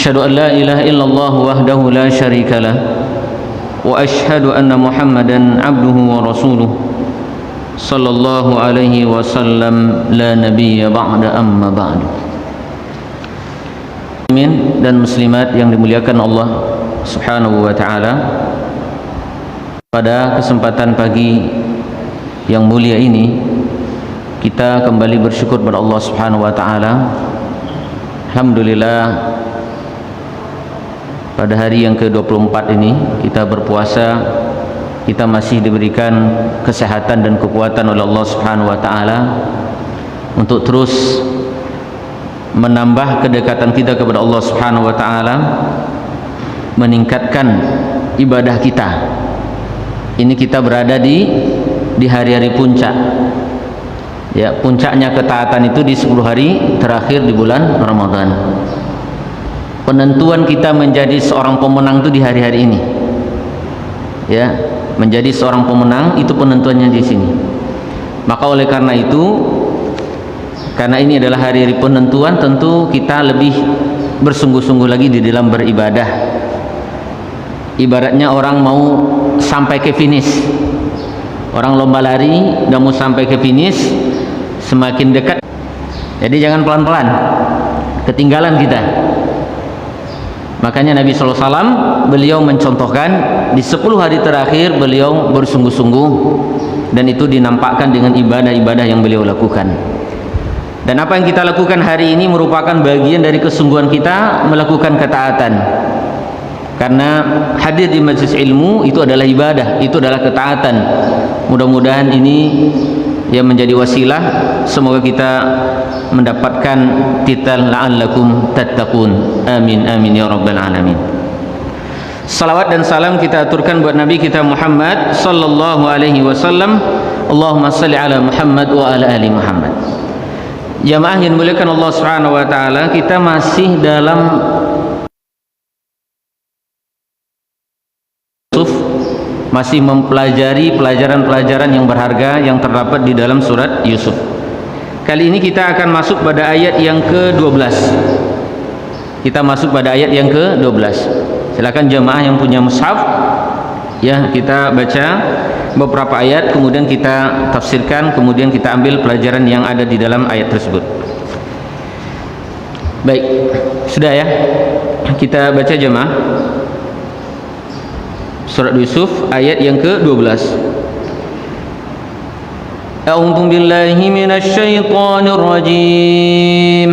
أشهد أن لا إله إلا الله وحده لا شريك له وأشهد أن محمدا عبده ورسوله صلى الله عليه وسلم لا نبي بعد أما بعد. Muslimin dan muslimat yang dimuliakan Allah Subhanahu wa taala, pada kesempatan pagi yang mulia ini kita kembali bersyukur kepada Allah Subhanahu wa taala. Alhamdulillah, pada hari yang ke-24 ini kita berpuasa, kita masih diberikan kesehatan dan kekuatan oleh Allah Subhanahu wa taala untuk terus menambah kedekatan kita kepada Allah Subhanahu wa taala, meningkatkan ibadah kita. Ini kita berada di hari-hari puncak. Ya, puncaknya ketaatan itu di 10 hari terakhir di bulan Ramadan. Penentuan kita menjadi seorang pemenang itu di hari-hari ini. Ya, menjadi seorang pemenang itu penentuannya di sini. Maka oleh karena itu, karena ini adalah hari-hari penentuan, tentu kita lebih bersungguh-sungguh lagi di dalam beribadah. Ibaratnya orang mau sampai ke finish. Orang lomba lari dan mau sampai ke finish, semakin dekat. Jadi jangan pelan-pelan, ketinggalan kita. Makanya Nabi SAW beliau mencontohkan di 10 hari terakhir beliau bersungguh-sungguh, dan itu dinampakkan dengan ibadah-ibadah yang beliau lakukan. Dan apa yang kita lakukan hari ini merupakan bagian dari kesungguhan kita melakukan ketaatan. Karena hadir di majelis ilmu itu adalah ibadah, itu adalah ketaatan. Mudah-mudahan ini yang menjadi wasilah, semoga kita mendapatkan titel la'allakum tattaqun. Amin amin ya rabbal alamin. Salawat dan salam kita aturkan buat Nabi kita Muhammad sallallahu alaihi wasallam. Allahumma salli ala Muhammad wa ala ali Muhammad. Jamaah yang dimuliakan Allah Subhanahu wa taala, kita masih dalam masih mempelajari pelajaran-pelajaran yang berharga yang terdapat di dalam surat Yusuf. Kali ini kita akan masuk pada ayat yang ke-12. Kita masuk pada ayat yang ke-12. Silakan jemaah yang punya mushaf, ya, kita baca beberapa ayat, kemudian kita tafsirkan, kemudian kita ambil pelajaran yang ada di dalam ayat tersebut. Baik, sudah ya. Kita baca jemaah. Surat Yusuf ayat yang ke-12. A'udzu billahi minasy syaithanir rajim.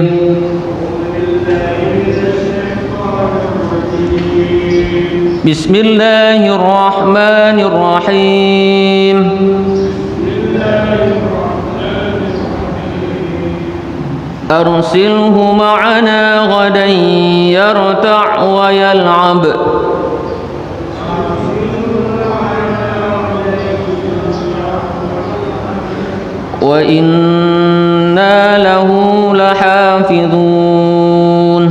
Bismillahirrahmanirrahim. Arsilhu ma'ana ghadan yarta' wa yal'ab. Wa inna lahu lahafidhun.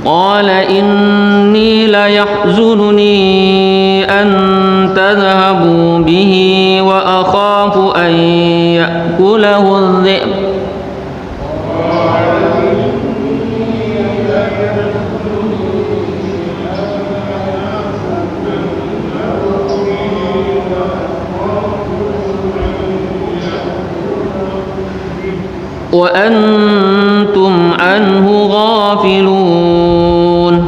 Qala inni la yahzununi an tadhhabu bihi wa akhafu an ya'kulahu adh-dhi'b. Wa antum anhu ghafilun.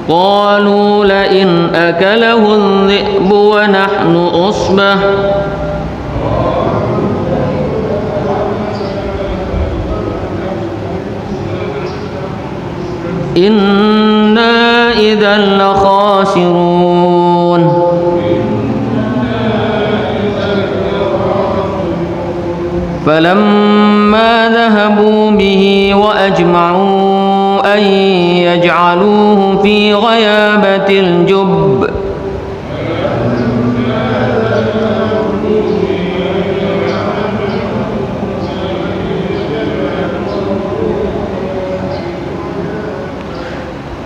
Qalu la in akalahu adh-dhi'bu wa nahnu usbah inna idhan la khasirun. فلما ذهبوا به وأجمعوا أن يجعلوه في غيابة الجب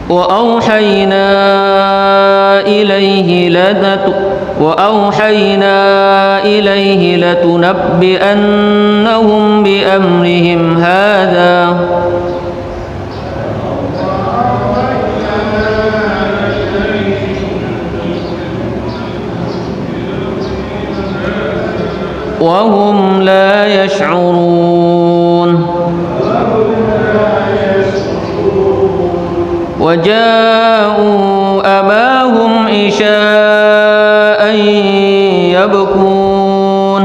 وأوحينا إليه لتنبئنهم بأمرهم هذا وهم لا يشعرون وجاءوا أباهم عشاء يبكون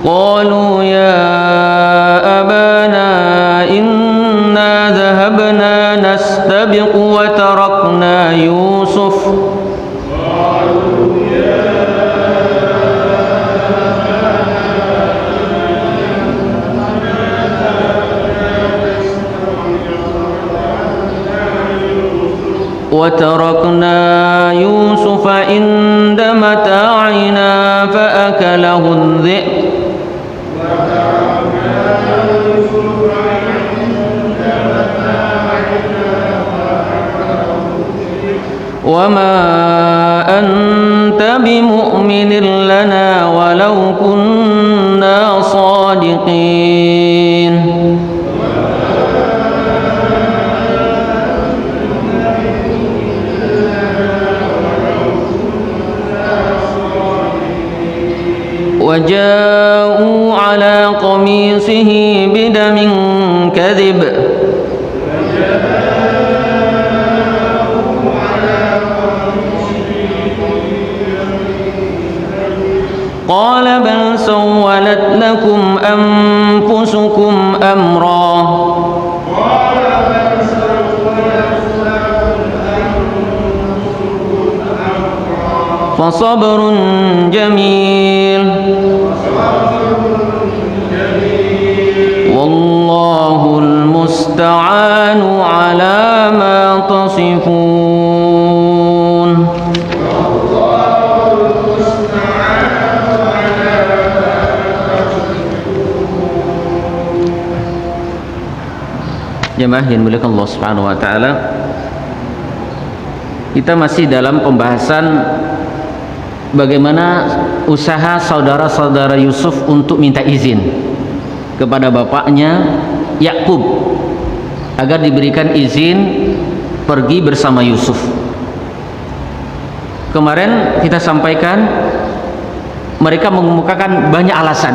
قالوا يا أبانا إنا ذهبنا نستبق وتركنا يوسف عند متاعنا فأكله الذئب وما أنت بمؤمن لنا ولو كنا صادقين وجاءوا على قميصه بدم كذب قال بل سولت لكم أنفسكم أمرا فصبر جميل والله المستعان على ما تصفون. Jemaah yang dimuliakan Allah Subhanahu wa taala, kita masih dalam pembahasan bagaimana usaha saudara-saudara Yusuf untuk minta izin kepada bapaknya Yakub agar diberikan izin pergi bersama Yusuf. Kemarin kita sampaikan mereka mengemukakan banyak alasan.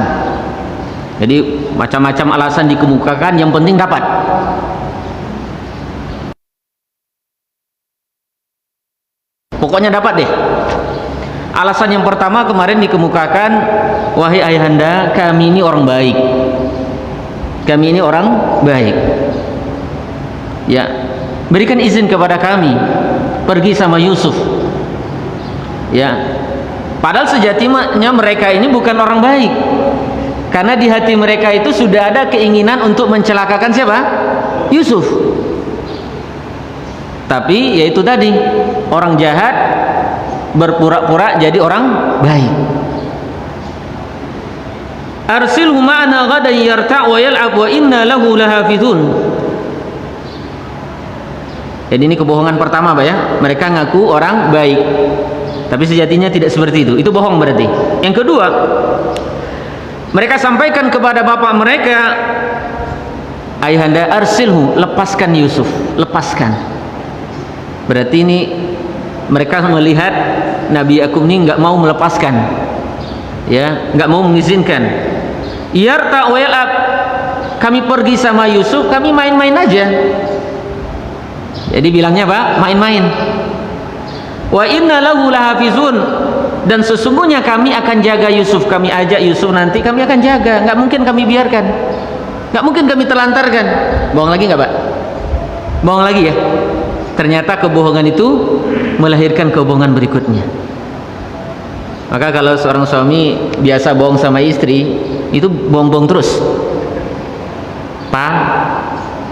Jadi macam-macam alasan dikemukakan, yang penting dapat. Pokoknya dapat deh. Alasan yang pertama kemarin dikemukakan, wahai ayahanda, kami ini orang baik. Kami ini orang baik. Ya, berikan izin kepada kami pergi sama Yusuf. Ya, padahal sejatinya mereka ini bukan orang baik. Karena di hati mereka itu sudah ada keinginan untuk mencelakakan siapa? Yusuf. Tapi yaitu tadi, orang jahat berpura-pura jadi orang baik. Arsilhu ma'ana ghadan yarta' wa yal'ab wa inna lahu lahafizun. Jadi ini kebohongan pertama, Pak ya. Mereka ngaku orang baik, tapi sejatinya tidak seperti itu. Itu bohong berarti. Yang kedua, mereka sampaikan kepada bapak mereka, ayahanda, arsilhu, lepaskan Yusuf, lepaskan. Berarti ini mereka melihat Nabi Yakub ini nggak mau melepaskan, ya, nggak mau mengizinkan. Yarta wa yal'ab, kami pergi sama Yusuf, kami main-main aja. Jadi bilangnya apa? Main-main. Wa inna lahu lahafizun, dan sesungguhnya kami akan jaga Yusuf. Kami ajak Yusuf, nanti kami akan jaga, nggak mungkin kami biarkan, nggak mungkin kami telantarkan. Bohong lagi nggak, Pak? Bohong lagi ya. Ternyata kebohongan itu melahirkan kebohongan berikutnya. Maka kalau seorang suami biasa bohong sama istri, itu bohong-bohong terus. Pak,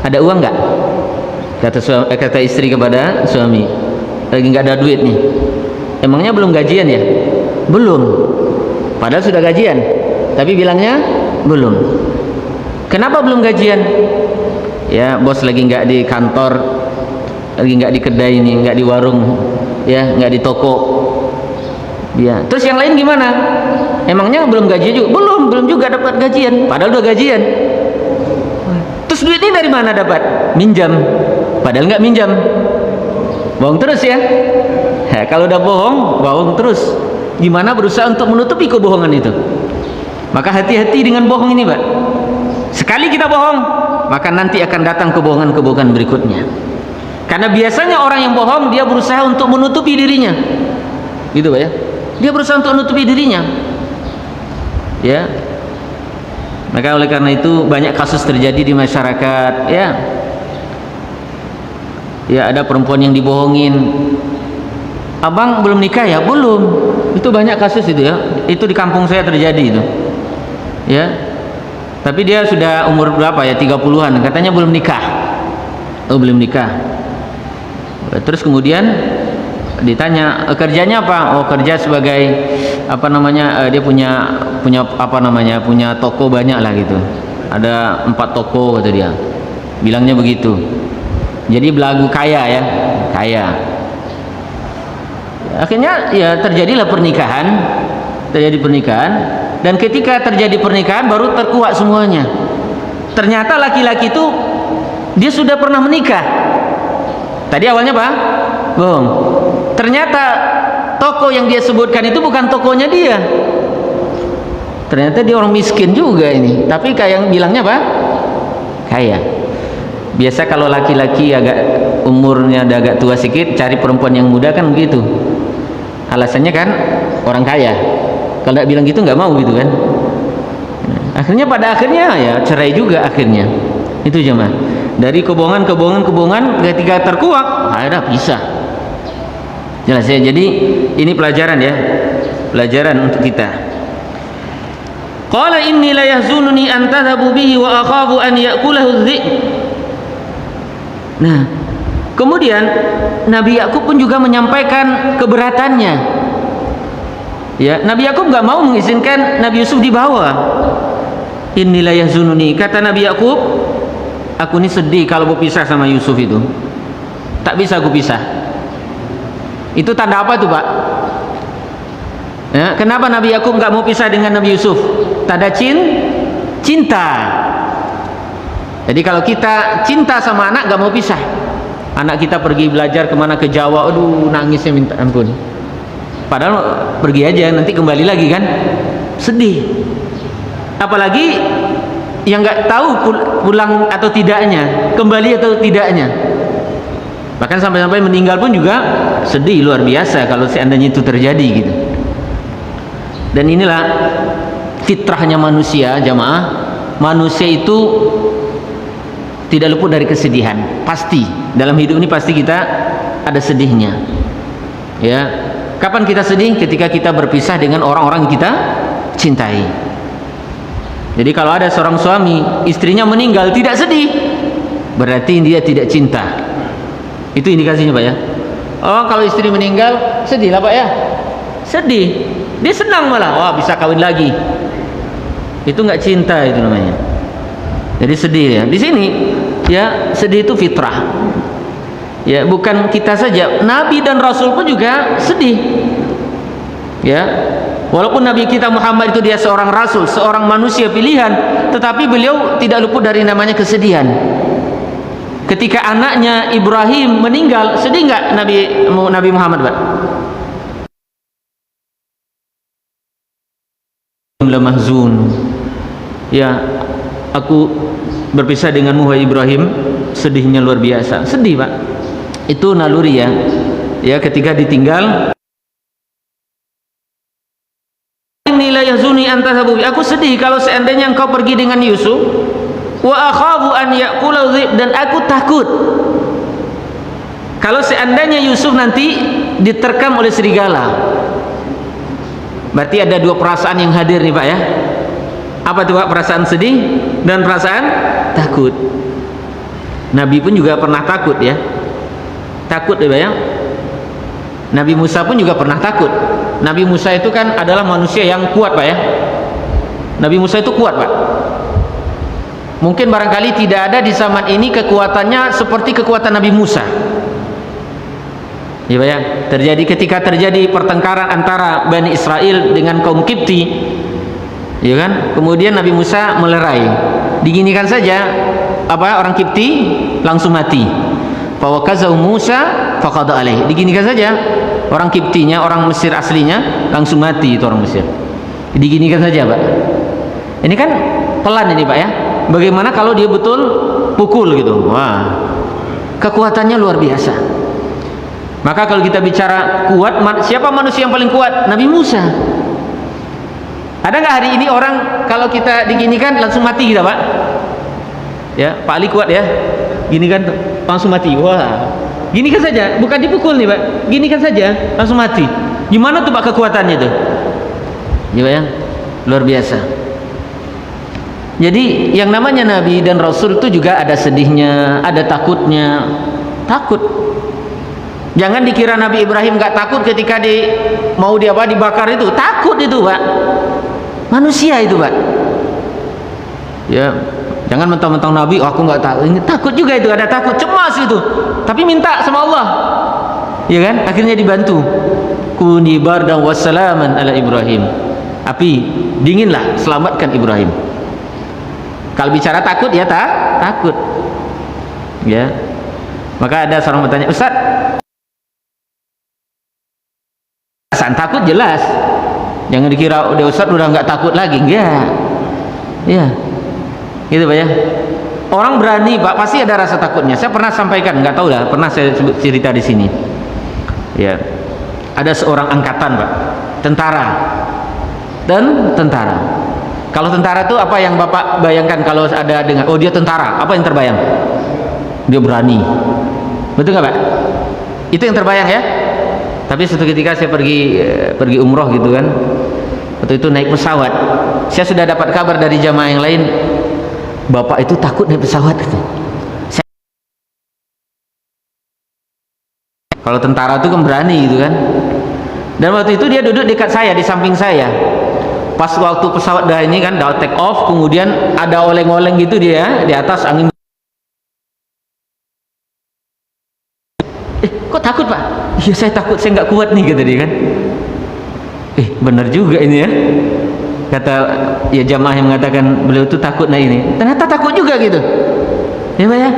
ada uang nggak? Kata istri kepada suami, lagi nggak ada duit nih. Emangnya belum gajian ya? Belum. Padahal sudah gajian, tapi bilangnya belum. Kenapa belum gajian? Ya, bos lagi nggak di kantor, lagi nggak di kedai ini, nggak di warung, ya, nggak di toko. Ya. Terus yang lain gimana? Emangnya belum gajian juga? Belum juga dapat gajian. Padahal udah gajian. Terus duit ini dari mana dapat? Minjam. Padahal nggak minjam. Bohong terus ya. Kalau udah bohong terus. Gimana berusaha untuk menutupi kebohongan itu? Maka hati-hati dengan bohong ini, Pak. Sekali kita bohong, maka nanti akan datang kebohongan-kebohongan berikutnya. Karena biasanya orang yang bohong, dia berusaha untuk menutupi dirinya. Gitu, Pak ya. Dia berusaha untuk menutupi dirinya. Ya. Maka oleh karena itu banyak kasus terjadi di masyarakat, ya. Ya, ada perempuan yang dibohongin. Abang belum nikah ya? Belum. Itu banyak kasus itu ya. Itu di kampung saya terjadi itu. Ya. Tapi dia sudah umur berapa ya? 30-an. Katanya belum nikah. Oh, belum nikah. Terus kemudian ditanya, kerjanya apa? Oh, kerja sebagai apa namanya? Dia punya apa namanya? Punya toko banyak lah gitu. Ada 4 toko kata dia. Bilangnya begitu. Jadi belagu kaya ya, kaya. Akhirnya ya terjadilah pernikahan, dan ketika terjadi pernikahan baru terkuak semuanya. Ternyata laki-laki itu dia sudah pernah menikah. Tadi awalnya apa? Bohong. Ternyata toko yang dia sebutkan itu bukan tokonya dia. Ternyata dia orang miskin juga ini, tapi kayak yang bilangnya apa? Kaya. Biasa kalau laki-laki agak umurnya agak tua sedikit, cari perempuan yang muda kan begitu. Alasannya kan orang kaya. Kalau tidak bilang gitu nggak mau gitu kan. Akhirnya pada akhirnya ya cerai juga akhirnya. Itu jemaah. Dari kebohongan ketika terkuak, akhirnya pisah. Jelas ya. Jadi ini pelajaran ya. Pelajaran untuk kita. Qala inni la yahzununi an tadhabu bihi wa akhafu an ya'kulahu adh-dhi'b. Nah, kemudian Nabi Yakub pun juga menyampaikan keberatannya. Ya, Nabi Yakub nggak mau mengizinkan Nabi Yusuf dibawa. Inilah yahzununi, kata Nabi Yakub, aku ini sedih kalau berpisah sama Yusuf itu. Tak bisa aku pisah. Itu tanda apa tuh, Pak? Ya, kenapa Nabi Yakub nggak mau pisah dengan Nabi Yusuf? Tanda cinta. Jadi kalau kita cinta sama anak nggak mau pisah. Anak kita pergi belajar kemana, ke Jawa, aduh nangisnya minta ampun. Padahal pergi aja, nanti kembali lagi kan, sedih. Apalagi yang nggak tahu pulang atau tidaknya, kembali atau tidaknya. Bahkan sampai-sampai meninggal pun juga sedih luar biasa kalau seandainya itu terjadi gitu. Dan inilah fitrahnya manusia, jamaah. Manusia itu tidak luput dari kesedihan. Pasti dalam hidup ini pasti kita ada sedihnya. Ya, kapan kita sedih? Ketika kita berpisah dengan orang-orang yang kita cintai. Jadi kalau ada seorang suami, istrinya meninggal tidak sedih, berarti dia tidak cinta. Itu indikasinya, Pak ya. Oh, kalau istri meninggal sedih lah, Pak ya. Sedih. Dia senang malah, wah bisa kawin lagi. Itu nggak cinta itu namanya. Jadi sedih ya. Di sini ya sedih itu fitrah. Ya, bukan kita saja, Nabi dan Rasul pun juga sedih. Ya. Walaupun Nabi kita Muhammad itu dia seorang rasul, seorang manusia pilihan, tetapi beliau tidak luput dari namanya kesedihan. Ketika anaknya Ibrahim meninggal, sedih nggak Nabi Muhammad, Pak? Mahzun. Ya, aku berpisah denganmu wahai Ibrahim, sedihnya luar biasa. Sedih, Pak. Itu naluri ya. Ya, ketika ditinggal, inilah yahzuni an tadhabu. Aku sedih kalau seandainya engkau pergi dengan Yusuf. Wa akhafu an ya'kula dhib, dan aku takut kalau seandainya Yusuf nanti diterkam oleh serigala. Berarti ada dua perasaan yang hadir nih, Pak ya. Apa tuh, Pak? Perasaan sedih dan perasaan takut. Nabi pun juga pernah takut ya. Takut ya, Pak ya. Nabi Musa pun juga pernah takut. Nabi Musa itu kan adalah manusia yang kuat, Pak ya. Nabi Musa itu kuat, Pak. Mungkin barangkali tidak ada di zaman ini kekuatannya seperti kekuatan Nabi Musa. Ya, Pak ya. Ketika terjadi pertengkaran antara Bani Israel dengan kaum Kipti, ya kan? Kemudian Nabi Musa melerai. Diginikan saja orang Kipti langsung mati. Fawakazahu Musa faqada alaih. Diginikan saja orang Kiptinya, orang Mesir aslinya langsung mati itu orang Mesir. Diginikan saja, Pak. Ini kan pelan ini, Pak ya. Bagaimana kalau dia betul pukul gitu? Wah, kekuatannya luar biasa. Maka kalau kita bicara kuat, siapa manusia yang paling kuat? Nabi Musa. Ada nggak hari ini orang kalau kita diginikan langsung mati kita, Pak? Ya, Pak Ali kuat ya. Ginikan langsung mati. Wah, ginikan saja, bukan dipukul nih, Pak. Ginikan saja langsung mati. Gimana tuh Pak kekuatannya tuh? Ya, Pak ya. Luar biasa. Jadi yang namanya Nabi dan Rasul itu juga ada sedihnya, ada takutnya. Takut. Jangan dikira Nabi Ibrahim gak takut ketika mau dibakar itu. Takut itu, Pak. Manusia itu, Pak. Ya, jangan mentang-mentang Nabi, aku gak takut. Ini takut juga itu, ada takut, cemas itu. Tapi minta sama Allah. Ya kan? Akhirnya dibantu. Kuni bardan wassalaman ala Ibrahim. Api dinginlah, selamatkan Ibrahim. Kalau bicara takut ya takut. Ya. Maka ada seorang bertanya, "Ustaz, takut jelas. Jangan dikira udah Ustaz udah nggak takut lagi." Enggak. Ya. Gitu, Pak ya. Orang berani, Pak, pasti ada rasa takutnya. Saya pernah sampaikan, nggak tahu lah, pernah saya cerita di sini. Ya. Ada seorang angkatan, Pak. Tentara. Kalau tentara itu apa yang Bapak bayangkan kalau ada dengan dia tentara? Apa yang terbayang? Dia berani. Betul nggak, Pak? Itu yang terbayang ya? Tapi suatu ketika saya pergi umroh gitu kan. Waktu itu naik pesawat. Saya sudah dapat kabar dari jamaah yang lain. Bapak itu takut naik pesawat itu. Kalau tentara itu kan berani gitu kan. Dan waktu itu dia duduk dekat saya, di samping saya. Pas waktu pesawat ini kan dah take off, kemudian ada oleng-oleng gitu dia di atas angin. Kok takut, Pak? Iya, saya takut, saya nggak kuat nih, kata dia kan. Benar juga ini ya. Kata ya jamaah yang mengatakan beliau itu takut, nah ini ternyata takut juga gitu. Ya, Pak ya.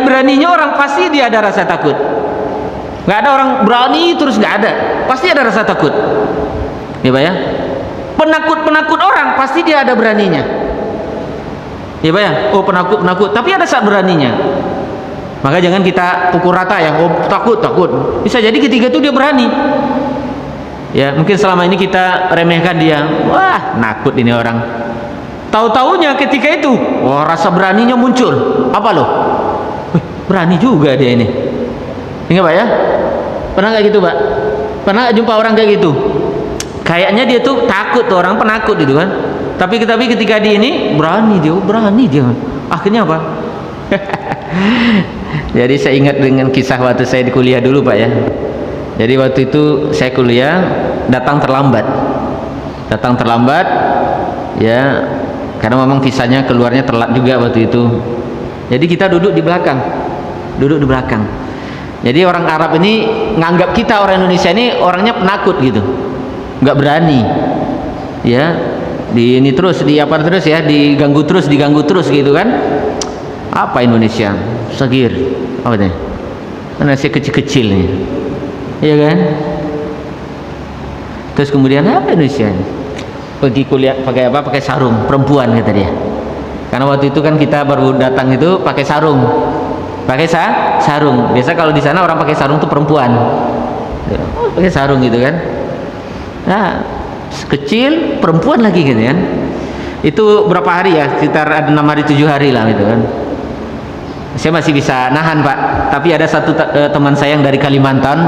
Beraninya orang pasti dia ada rasa takut. Nggak ada orang berani terus nggak ada. Pasti ada rasa takut. Ya, Pak ya. Penakut orang pasti dia ada beraninya. Ya, Pak ya. Oh, penakut, tapi ada saat beraninya. Maka jangan kita pukul rata ya. Oh, takut. Bisa jadi ketiga itu dia berani. Ya, mungkin selama ini kita remehkan dia. Wah, nakut ini orang. Tahu-taunya ketika itu, wah, rasa beraninya muncul. Apa loh? Berani juga dia ini. Ingat, Pak ya? Pernah nggak gitu, Pak? Pernah nggak jumpa orang kayak gitu? Kayaknya dia tuh takut, tuh orang penakut gitu kan. Tapi ketika dia ini berani dia. Akhirnya apa? Jadi saya ingat dengan kisah waktu saya di kuliah dulu, Pak ya. Jadi waktu itu saya kuliah datang terlambat ya, karena memang visanya keluarnya telat juga waktu itu. Jadi kita duduk di belakang. Jadi orang Arab ini nganggap kita orang Indonesia ini orangnya penakut gitu, nggak berani ya, diganggu terus gitu kan. Apa Indonesia sagir, apa nih, Indonesia kecil-kecil nih, iya kan. Terus kemudian apa Indonesia pergi kuliah pakai sarung, perempuan kata dia. Karena waktu itu kan kita baru datang itu pakai sarung. Biasa kalau di sana orang pakai sarung tuh perempuan. Pakai sarung gitu kan. Nah, kecil, perempuan lagi gitu kan. Itu berapa hari ya? Sekitar ada 6 hari 7 hari lah gitu kan. Saya masih bisa nahan, Pak. Tapi ada satu teman saya yang dari Kalimantan.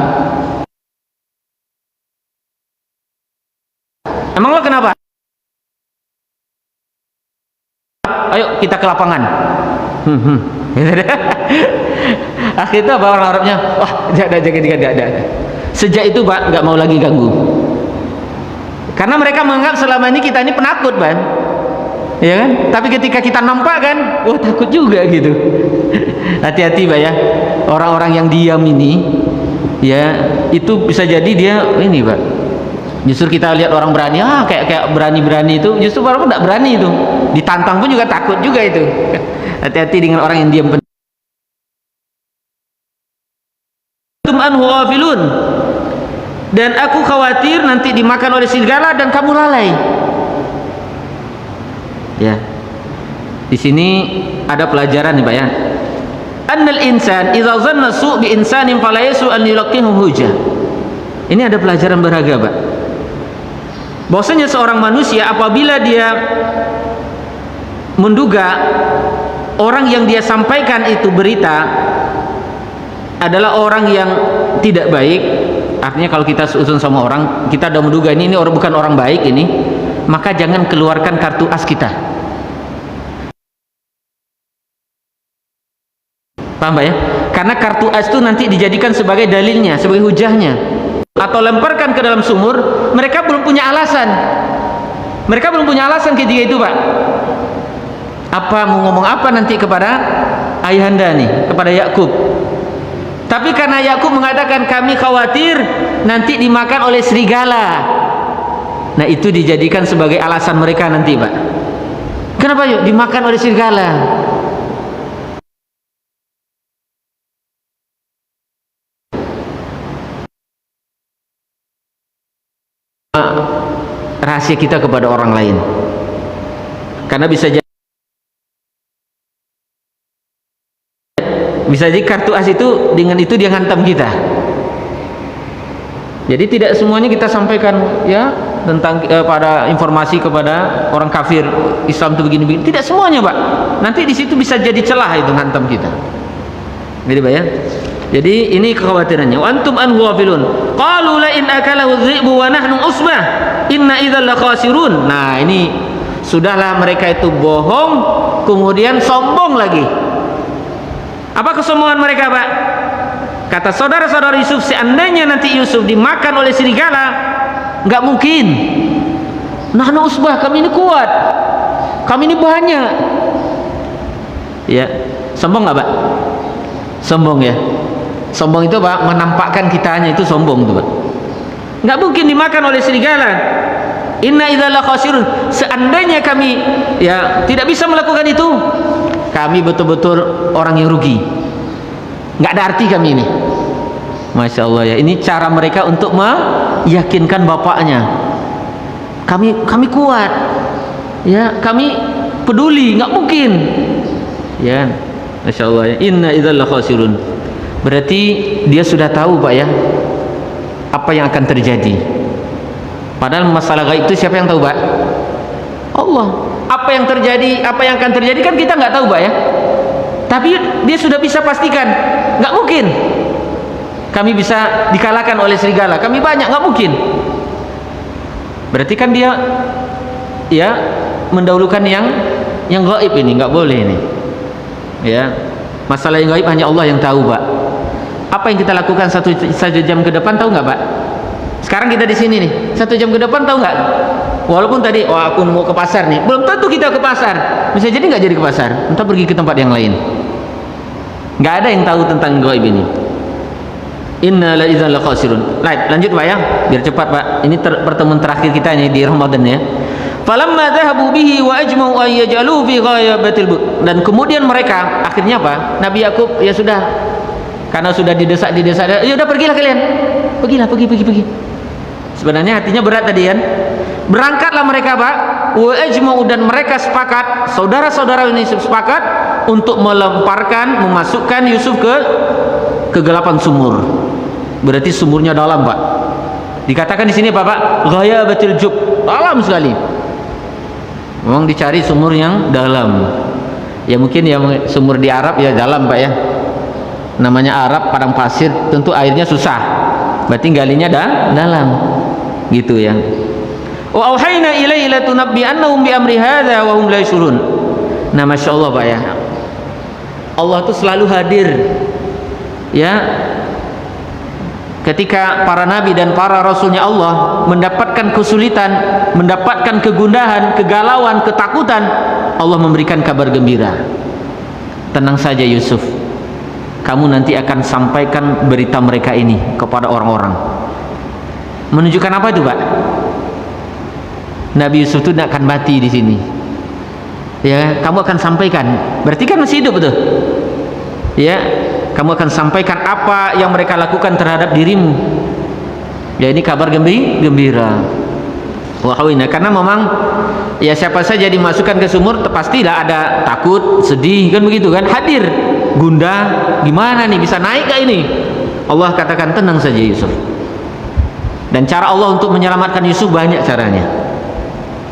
Emang lo kenapa? Ayo kita ke lapangan. Akhirnya apa orang Arabnya? Wah, jangan. Sejak itu Pak nggak mau lagi ganggu, karena mereka menganggap selama ini kita ini penakut Pak, ya kan? Tapi ketika kita nampak kan, wah takut juga gitu. Hati-hati Pak ya, orang-orang yang diam ini ya itu bisa jadi dia ini Pak, justru kita lihat orang berani, kayak berani-berani itu justru orang tidak berani itu, ditantang pun juga takut juga itu. Hati-hati dengan orang yang diam. Anhu ghafilun, dan aku khawatir nanti dimakan oleh serigala dan kamu lalai. Ya, di sini ada pelajaran nih Pak ya. Annal insan idza zanna su' bi insanin fala yasu an yulaqihu hujah. Ini ada pelajaran berharga Pak. Bahwasanya seorang manusia apabila dia menduga orang yang dia sampaikan itu berita adalah orang yang tidak baik, artinya kalau kita seusun sama orang, kita sudah menduga ini orang bukan orang baik ini, maka jangan keluarkan kartu as kita. Paham Pak ya? Karena kartu as itu nanti dijadikan sebagai dalilnya, sebagai hujahnya, atau lemparkan ke dalam sumur. Mereka belum punya alasan, ketika itu Pak. Apa mau ngomong apa nanti kepada ayahanda nih, kepada Yakub? Tapi karena Yakub mengatakan kami khawatir nanti dimakan oleh serigala, nah itu dijadikan sebagai alasan mereka nanti Pak. Kenapa yuk dimakan oleh serigala? Rahasia kita kepada orang lain, karena bisa jadi kartu as itu dengan itu dia ngantam kita. Jadi tidak semuanya kita sampaikan ya tentang pada informasi kepada orang kafir Islam itu begini-begini. Tidak semuanya Pak. Nanti di situ bisa jadi celah itu ngantam kita. Jadi Pak ya. Jadi ini kekhawatirannya. Wa antum anhu ghafilun. Qalu la in akalahu dhi'bu wa nahnu usbah inna idzal khasirun. Nah, ini sudahlah mereka itu bohong kemudian sombong lagi. Apa kesombongan mereka Pak? Kata saudara-saudara Yusuf, seandainya nanti Yusuf dimakan oleh serigala, nggak mungkin. Nahnu usbah, kami ini kuat, kami ini banyak. Ya, sombong nggak Pak? Sombong ya. Sombong itu Pak, menampakkan kitanya itu sombong tuh Pak. Nggak mungkin dimakan oleh serigala. Inna idzal khasirun, seandainya kami ya tidak bisa melakukan itu, kami betul-betul orang yang rugi, nggak ada arti kami ini. Masya Allah ya, ini cara mereka untuk meyakinkan bapaknya, kami kuat ya, kami peduli, nggak mungkin ya. Masya Allah ya, inna idzal khasirun, berarti dia sudah tahu Pak ya apa yang akan terjadi. Padahal masalah gaib itu siapa yang tahu Pak? Allah. Apa yang terjadi, apa yang akan terjadi kan kita nggak tahu Pak ya. Tapi dia sudah bisa pastikan, nggak mungkin kami bisa dikalahkan oleh serigala, kami banyak, nggak mungkin. Berarti kan dia ya mendahulukan yang gaib ini, nggak boleh ini. Ya, masalah yang gaib hanya Allah yang tahu Pak. Apa yang kita lakukan satu jam ke depan tahu nggak Pak? Sekarang kita di sini nih, 1 jam ke depan tahu nggak? Walaupun tadi, aku mau ke pasar nih, belum tentu kita ke pasar. Bisa jadi nggak jadi ke pasar, entah pergi ke tempat yang lain. Nggak ada yang tahu tentang gaib ini. Inna la idzal khasirun. Lanjut Pak ya, biar cepat Pak. Ini pertemuan terakhir kita nih di Ramadan ya. Falamma dhahabu bihi wa ajma'u an yaj'aluhu fi ghayabatil but. Dan kemudian mereka akhirnya apa? Nabi Yakub ya sudah, karena sudah didesak, ya udah pergilah kalian. Pergi. Sebenarnya hatinya berat tadi kan. Berangkatlah mereka Pak, wa ajma'u, dan mereka sepakat, saudara-saudara ini sepakat untuk melemparkan, memasukkan Yusuf ke kegelapan sumur. Berarti sumurnya dalam Pak. Dikatakan di sini apa Pak? Ghayabatil jub, dalam sekali. Memang dicari sumur yang dalam. Ya mungkin yang sumur di Arab ya dalam Pak ya. Namanya Arab, padang pasir, tentu airnya susah. Berarti galinya dalam. Gitu ya. Wa auhayna ilaihi latunabbi'annahum bi amri hadza wa hum la yashurun. Nah, Masya Allah Pak ya, Allah itu selalu hadir ya ketika para nabi dan para rasulnya Allah mendapatkan kesulitan, mendapatkan kegundahan, kegalauan, ketakutan, Allah memberikan kabar gembira. Tenang saja Yusuf, kamu nanti akan sampaikan berita mereka ini kepada orang-orang. Menunjukkan apa itu, Pak? Nabi Yusuf itu tidak akan mati di sini. Ya, kamu akan sampaikan. Berarti kan masih hidup tuh. Ya, kamu akan sampaikan apa yang mereka lakukan terhadap dirimu. Ya, ini kabar gembira. Wahwina, karena memang ya siapa saja dimasukkan ke sumur pastilah ada takut, sedih, kan begitu kan? Hadir, gundah, gimana nih bisa naik gak ini? Allah katakan tenang saja Yusuf. Dan cara Allah untuk menyelamatkan Yusuf banyak caranya.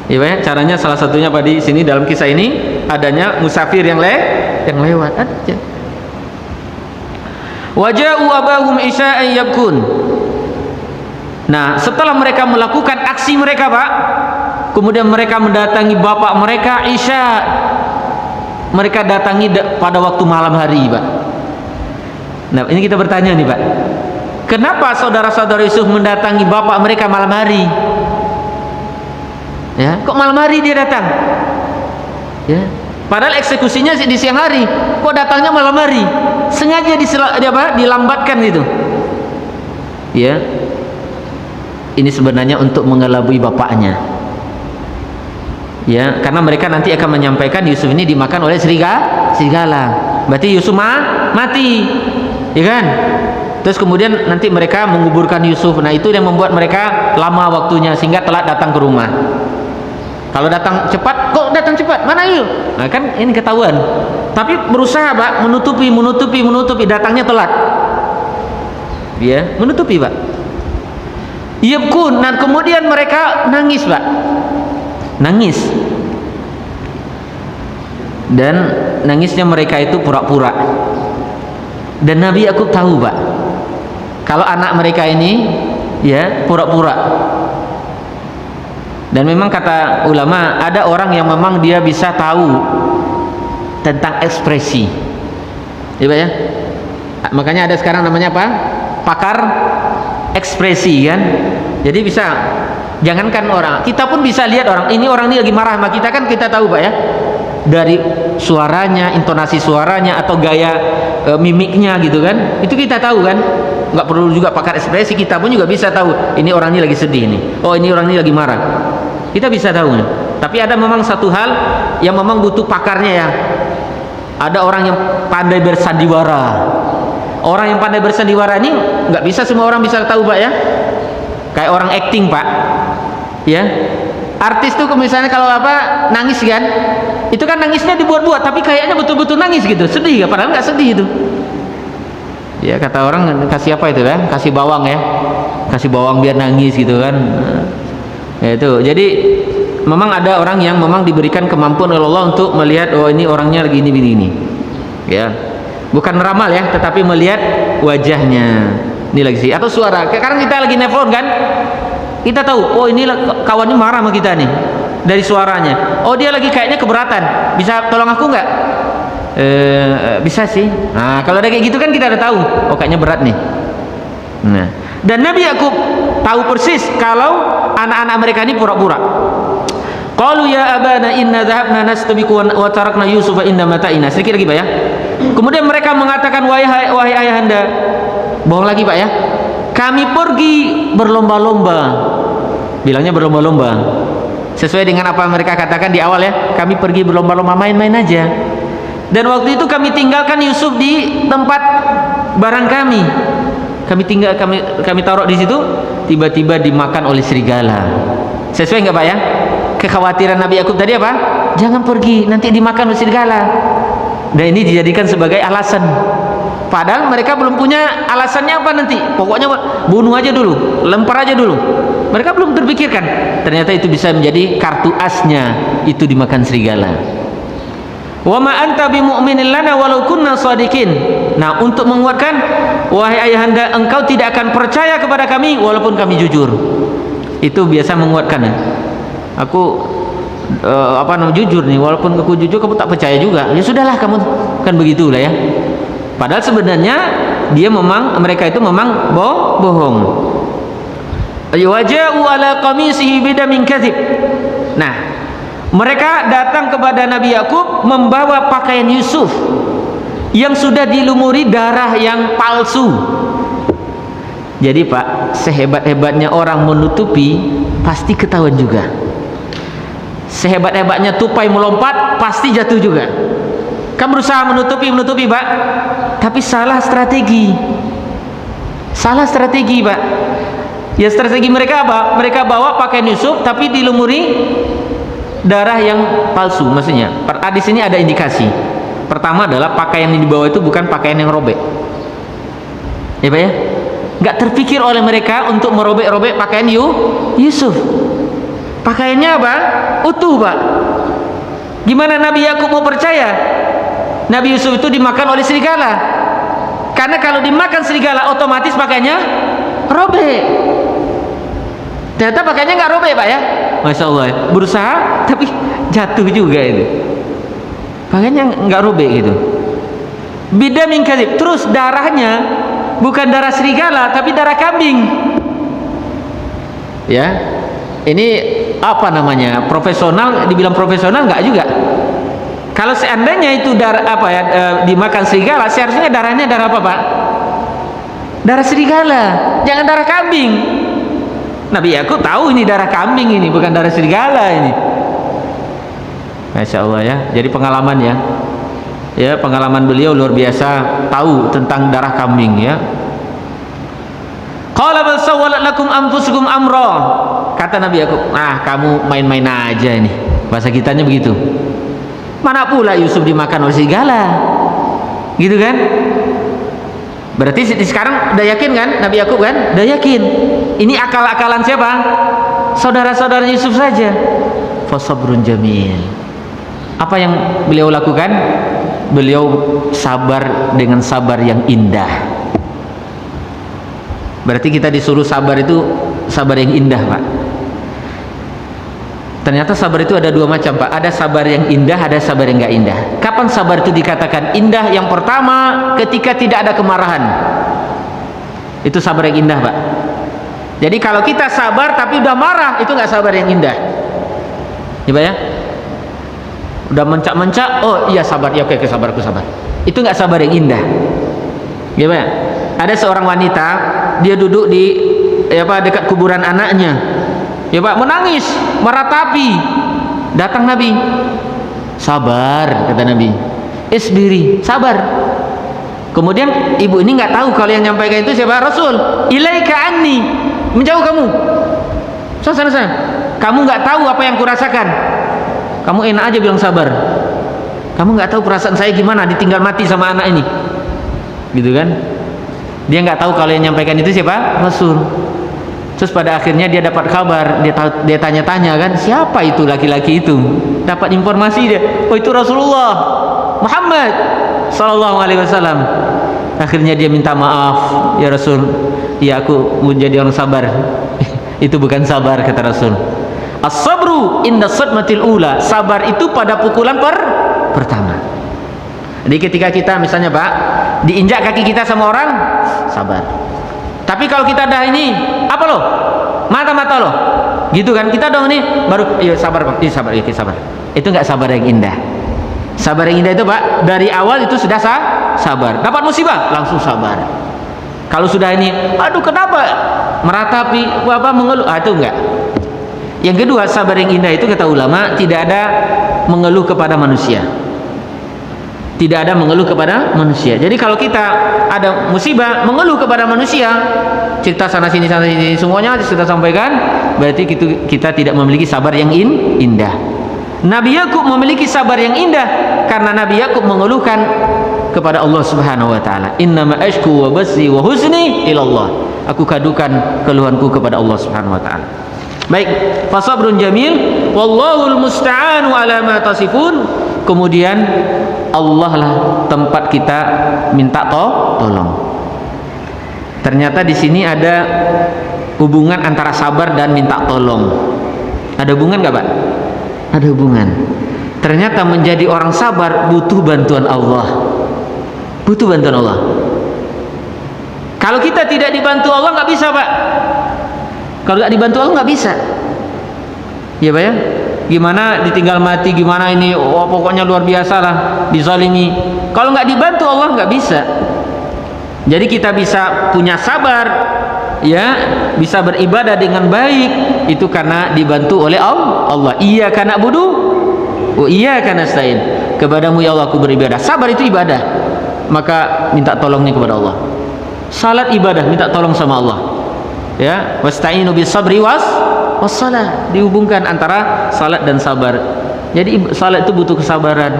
Ya, banyak caranya. Salah satunya pada sini dalam kisah ini adanya musafir yang lewat aja. Waja'u abahum isya'an yabkun. Nah, setelah mereka melakukan aksi mereka, Pak, kemudian mereka mendatangi bapak mereka Isya. Mereka datangi pada waktu malam hari, Pak. Nah, ini kita bertanya nih, Pak. Kenapa saudara-saudara Yusuf mendatangi bapak mereka malam hari? Ya, kok malam hari dia datang? Ya, padahal eksekusinya di siang hari. Kok datangnya malam hari? Sengaja dilambatkan gitu. Ya. Ini sebenarnya untuk mengelabui bapaknya. Ya, karena mereka nanti akan menyampaikan Yusuf ini dimakan oleh serigala. Berarti Yusuf mati. Ya kan? Terus kemudian nanti mereka menguburkan Yusuf. Nah, itu yang membuat mereka lama waktunya sehingga telat datang ke rumah. Kalau datang cepat, kok datang cepat? Mana yuk? Nah, kan ini ketahuan. Tapi berusaha, Pak, menutupi, datangnya telat. Ya, menutupi, Pak. Yabkun, dan kemudian mereka nangis, Pak. Nangis. Dan nangisnya mereka itu pura-pura. Dan Nabi Yakub tahu, Pak, kalau anak mereka ini ya pura-pura. Dan memang kata ulama, ada orang yang memang dia bisa tahu tentang ekspresi. Ya, Pak ya. Makanya ada sekarang namanya apa? Pakar ekspresi, kan. Jadi bisa, jangankan orang, kita pun bisa lihat orang ini lagi marah sama kita, kan kita tahu, Pak ya, dari suaranya, intonasi suaranya, atau gaya mimiknya gitu kan, itu kita tahu kan. Nggak perlu juga pakar ekspresi, kita pun juga bisa tahu ini orang ini lagi sedih nih, oh ini orang ini lagi marah, kita bisa tahu. Tapi ada memang satu hal yang memang butuh pakarnya ya. Ada orang yang pandai bersandiwara. Orang yang pandai bersandiwara ini nggak bisa semua orang bisa tahu, Pak ya. Kayak orang acting, Pak, ya. Artis tuh misalnya kalau apa nangis kan, itu kan nangisnya dibuat-buat, tapi kayaknya betul-betul nangis gitu, sedih ya, padahal nggak sedih itu. Ya, kata orang kasih apa itu ya, kasih bawang ya, kasih bawang biar nangis gitu kan. Ya, itu. Jadi memang ada orang yang memang diberikan kemampuan oleh Allah untuk melihat, oh ini orangnya lagi ini, ya. Bukan meramal ya, tetapi melihat wajahnya. Ini lagi sih, atau suara. Sekarang kita lagi nelfon kan, kita tahu, oh ini kawannya marah sama kita nih dari suaranya. Oh dia lagi kayaknya keberatan, bisa tolong aku nggak? Bisa sih. Nah, kalau ada kayak gitu kan kita udah tahu, oh kayaknya berat nih. Nah, dan Nabi Yakub tahu persis kalau anak-anak mereka ini pura-pura. Qalu ya abana inna dhahabna nastabiqu wa tarakna Yusufa inda mata'ina. Sedikit lagi, Pak ya. Kemudian mereka mengatakan, wahai ayahanda, bohong lagi, Pak ya, kami pergi berlomba-lomba. Bilangnya berlomba-lomba sesuai dengan apa mereka katakan di awal ya, kami pergi berlomba-lomba, main-main aja. Dan waktu itu kami tinggalkan Yusuf di tempat barang kami. Kami taruh di situ, tiba-tiba dimakan oleh serigala. Sesuai nggak, Pak ya? Kekhawatiran Nabi Yakub tadi apa? Jangan pergi, nanti dimakan oleh serigala. Dan ini dijadikan sebagai alasan. Padahal mereka belum punya alasannya apa nanti. Pokoknya bunuh aja dulu, lempar aja dulu. Mereka belum terpikirkan. Ternyata itu bisa menjadi kartu asnya, itu dimakan serigala. Wa ma anta bimu'minin lana walau kunna shadiqin. Nah, untuk menguatkan, wahai ayahanda, engkau tidak akan percaya kepada kami walaupun kami jujur. Itu biasa menguatkan. Aku jujur nih, walaupun aku jujur kamu tak percaya juga. Ya sudahlah, kamu kan begitulah ya. Padahal sebenarnya mereka itu memang bohong. Waja'u ala qamisihi bidamin kadzib. Nah, mereka datang kepada Nabi Yakub membawa pakaian Yusuf yang sudah dilumuri darah yang palsu. Jadi Pak, sehebat-hebatnya orang menutupi pasti ketahuan juga. Sehebat-hebatnya tupai melompat pasti jatuh juga. Kamu berusaha menutupi Pak, tapi salah strategi. Salah strategi Pak. Ya, strategi mereka apa? Mereka bawa pakaian Yusuf tapi dilumuri darah yang palsu. Maksudnya di sini ada indikasi. Pertama adalah pakaian yang dibawa itu bukan pakaian yang robek. Ya Pak ya? Gak terpikir oleh mereka untuk merobek-robek pakaian Yusuf. Pakaiannya apa? Utuh Pak. Gimana Nabi Yakub mau percaya Nabi Yusuf itu dimakan oleh serigala? Karena kalau dimakan serigala otomatis pakaiannya robek. Ternyata pakaiannya nggak robek Pak ya. Masya Allah ya. Berusaha tapi jatuh juga itu. Pakaiannya nggak robek gitu. Bidamin kadzib. Terus darahnya bukan darah serigala tapi darah kambing. Ya, ini apa namanya, profesional, dibilang profesional nggak juga. Kalau seandainya itu darah apa ya, dimakan serigala, seharusnya darahnya darah apa Pak? Darah serigala, jangan darah kambing. Nabi Yakub tahu ini darah kambing, ini bukan darah serigala ini. Masya Allah ya. Jadi pengalaman ya. Ya, pengalaman beliau luar biasa, tahu tentang darah kambing ya. Qala bal sawwalat lakum anfusukum amra. Kata Nabi Yakub, kamu main-main aja ini. Bahasa kitanya begitu. Mana pula Yusuf dimakan oleh serigala. Gitu kan? Berarti sekarang udah yakin kan Nabi Yakub kan? Udah yakin. Ini akal-akalan siapa? Saudara-saudara Yusuf saja. Fasabrun jamil. Apa yang beliau lakukan? Beliau sabar dengan sabar yang indah. Berarti kita disuruh sabar itu sabar yang indah Pak. Ternyata sabar itu ada dua macam Pak. Ada sabar yang indah, ada sabar yang nggak indah. Kapan sabar itu dikatakan indah? Yang pertama ketika tidak ada kemarahan. Itu sabar yang indah Pak. Jadi kalau kita sabar tapi udah marah, itu nggak sabar yang indah. Ya Pak ya. Udah mencak-mencak, oh iya sabar, ya oke sabar, aku sabar. Itu nggak sabar yang indah. Ya Pak. Ada seorang wanita, dia duduk di dekat kuburan anaknya. Ya Pak, menangis, meratapi. Datang Nabi. Sabar, kata Nabi. Isbiri, sabar. Kemudian ibu ini nggak tahu kalau yang nyampaikan itu siapa? Rasul. Ilaika anni, menjauh kamu. Sana. Kamu nggak tahu apa yang kurasakan. Kamu enak aja bilang sabar. Kamu nggak tahu perasaan saya gimana ditinggal mati sama anak ini. Gitu kan? Dia nggak tahu kalau yang nyampaikan itu siapa? Rasul. Terus pada akhirnya dia dapat kabar, dia tanya-tanya kan, siapa itu laki-laki itu? Dapat informasi dia, oh itu Rasulullah Muhammad sallallahu alaihi wasallam. Akhirnya dia minta maaf, ya Rasul, ya aku menjadi orang sabar. Itu bukan sabar, kata Rasul. As-sabru inda sadmatil ula. Sabar itu pada pukulan pertama. Jadi ketika kita misalnya Pak, diinjak kaki kita sama orang, sabar. Tapi kalau kita dah ini, apa loh? Mata-mata loh. Gitu kan? Kita dong ini baru, iya sabar Bang, iya sabar, iya sabar. Itu enggak sabar yang indah. Sabar yang indah itu Pak, dari awal itu sudah sabar. Dapat musibah, langsung sabar. Kalau sudah ini, aduh kenapa? Meratapi, apa mengeluh, itu enggak. Yang kedua, sabar yang indah itu kata ulama tidak ada mengeluh kepada manusia. Tidak ada mengeluh kepada manusia. Jadi kalau kita ada musibah mengeluh kepada manusia, cerita sana sini semuanya sudah sampaikan, berarti kita tidak memiliki sabar yang indah. Nabi Yakub memiliki sabar yang indah karena Nabi Yakub mengeluhkan kepada Allah Subhanahu wa taala. Innama ashku wa basri wa huzni ila Allah. Aku kadukan keluhanku kepada Allah Subhanahu wa taala. Baik, fasabrun jamil wallahul musta'anu ala ma tasifun. Kemudian Allah lah tempat kita minta tolong. Ternyata di sini ada hubungan antara sabar dan minta tolong. Ada hubungan nggak Pak? Ada hubungan. Ternyata menjadi orang sabar butuh bantuan Allah. Butuh bantuan Allah. Kalau kita tidak dibantu Allah nggak bisa, Pak. Kalau nggak dibantu Allah nggak bisa. Ya, Pak ya. Gimana ditinggal mati, gimana ini, oh, pokoknya luar biasa lah, dizalimi. Kalau nggak dibantu Allah nggak bisa. Jadi kita bisa punya sabar, ya, bisa beribadah dengan baik, itu karena dibantu oleh Allah. Iyyaka na'budu wa iyyaka nasta'in. Kepadamu ya Allah aku beribadah. Sabar itu ibadah, maka minta tolongnya kepada Allah. Salat ibadah, minta tolong sama Allah. Ya, wasta'inu bis sabri wassalah, dihubungkan antara salat dan sabar. Jadi salat itu butuh kesabaran,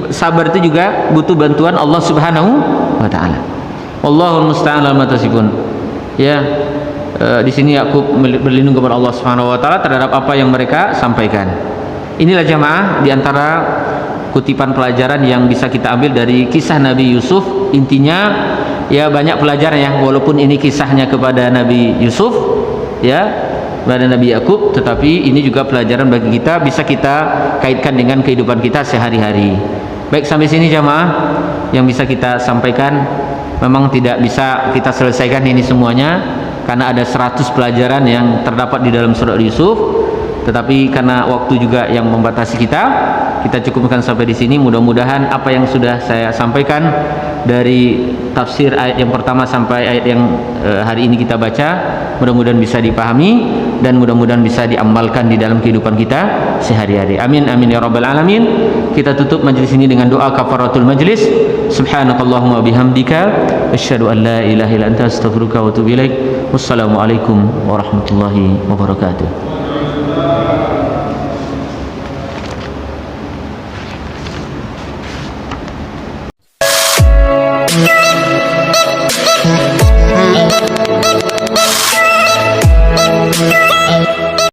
sabar itu juga butuh bantuan Allah Subhanahu wa taala. Wallahul musta'an ala ma tasifun. Ya, di sini aku berlindung kepada Allah Subhanahu wa taala terhadap apa yang mereka sampaikan. Inilah jamaah di antara kutipan pelajaran yang bisa kita ambil dari kisah Nabi Yusuf. Intinya ya banyak pelajaran ya, walaupun ini kisahnya kepada Nabi Yusuf, ya, kepada Nabi Yakub, tetapi ini juga pelajaran bagi kita, bisa kita kaitkan dengan kehidupan kita sehari-hari. Baik, sampai sini jamaah yang bisa kita sampaikan. Memang tidak bisa kita selesaikan ini semuanya karena ada 100 pelajaran yang terdapat di dalam surat Yusuf, tetapi karena waktu juga yang membatasi kita cukupkan sampai di sini. Mudah-mudahan apa yang sudah saya sampaikan dari tafsir ayat yang pertama sampai ayat yang hari ini kita baca, mudah-mudahan bisa dipahami dan mudah-mudahan bisa diamalkan di dalam kehidupan kita sehari-hari. Amin amin ya rabbal alamin. Kita tutup majelis ini dengan doa kafaratul majlis. Subhanakallahumma bihamdika asyhadu an la ilaha illa anta astaghfiruka wa atubu ilaik. Wassalamualaikum warahmatullahi wabarakatuh.